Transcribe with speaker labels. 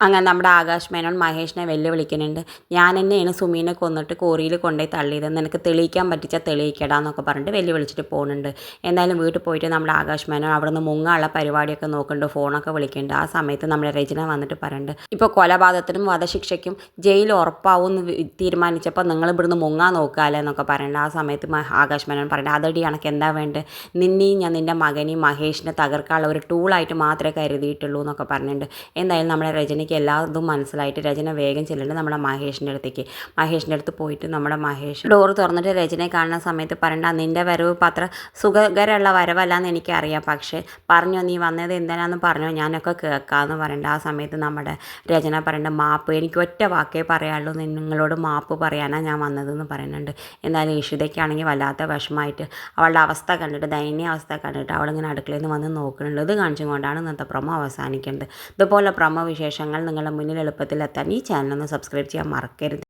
Speaker 1: അങ്ങനെ നമ്മുടെ ആകാശ് മേനോൻ മഹേഷിനെ വെല്ലുവിളിക്കുന്നുണ്ട്. ഞാൻ തന്നെയാണ് സുമീനെ കൊന്നിട്ട് കോറിയിൽ കൊണ്ടുപോയി തള്ളിയത്, നിനക്ക് തെളിയിക്കാൻ പറ്റിച്ചാൽ തെളിയിക്കടാ എന്നൊക്കെ പറഞ്ഞിട്ട് വെല്ലുവിളിച്ചിട്ട് പോകുന്നുണ്ട്. എന്തായാലും വീട്ടിൽ പോയിട്ട് നമ്മുടെ ആകാശ് മേനോൻ അവിടെ നിന്ന് മുങ്ങാനുള്ള പരിപാടിയൊക്കെ നോക്കുന്നുണ്ട്, ഫോണൊക്കെ വിളിക്കുന്നുണ്ട്. ആ സമയത്ത് നമ്മുടെ രചന വന്നിട്ട് പറയുന്നുണ്ട്, ഇപ്പോൾ കൊലപാതകത്തിനും വധശിക്ഷയ്ക്കും ജയിൽ ഉറപ്പാവും എന്ന് തീരുമാനിച്ചപ്പോൾ നിങ്ങൾ ഇവിടുന്ന് മുങ്ങാൻ നോക്കാമല്ലോ എന്നൊക്കെ പറയുന്നുണ്ട്. ആ സമയത്ത് ആകാശ് മേനോൻ പറയുന്നുണ്ട്, അതടി കണക്ക് എന്താ വേണ്ടത്, നിന്നെയും ഞാൻ നിൻ്റെ മകനെയും മഹേഷിനെ തകർക്കാനുള്ള ഒരു ടൂളായിട്ട് മാത്രമേ കരുതിയിട്ടുള്ളൂ എന്നൊക്കെ പറഞ്ഞിട്ടുണ്ട്. എന്തായാലും നമ്മുടെ രചനയ്ക്ക് എല്ലാതും മനസ്സിലായിട്ട് രചന വേഗം ചെല്ലുന്നുണ്ട് നമ്മുടെ മഹേഷിൻ്റെ അടുത്തേക്ക്. മഹേഷിൻ്റെ അടുത്ത് പോയിട്ട് നമ്മുടെ മഹേഷ് ഡോറ് തുറന്നിട്ട് രചനയെ കാണുന്ന സമയത്ത് പറയണ്ട, നിൻ്റെ വരവ് ഇപ്പം അത്ര സുഖകരമുള്ള വരവല്ല എന്ന് എനിക്കറിയാം, പക്ഷേ പറഞ്ഞോ നീ വന്നത് എന്തിനാന്ന് പറഞ്ഞോ, ഞാനൊക്കെ കേൾക്കാമെന്ന് പറയണ്ട. ആ സമയത്ത് നമ്മുടെ രചന പറയേണ്ട, മാപ്പ്, എനിക്ക് ഒറ്റ വാക്കേ പറയാനുള്ളൂ, നിങ്ങളോട് മാപ്പ് പറയാനാണ് ഞാൻ വന്നതെന്ന് പറയുന്നുണ്ട്. എന്നാലും ഇഷിതയ്ക്കാണെങ്കിൽ വല്ലാത്ത വിഷമമായിട്ട് അവളുടെ അവസ്ഥ കണ്ടിട്ട്, ദയനീയ അവസ്ഥ കണ്ടിട്ട് അവളിങ്ങനെ അടുക്കളയിൽ നിന്ന് വന്ന് നോക്കുന്നുണ്ട്. ഇത് കാണിച്ചുകൊണ്ടാണ് ഇന്നത്തെ പ്രൊമോ അവസാനിക്കേണ്ടത്. ഇതുപോലെ പ്രൊമോ വിശേഷങ്ങൾ നിങ്ങളുടെ മുന്നിൽ എളുപ്പത്തിൽ എത്താൻ ഈ ചാനൽ ഒന്ന് സബ്സ്ക്രൈബ് ചെയ്യാൻ മറക്കരുത്.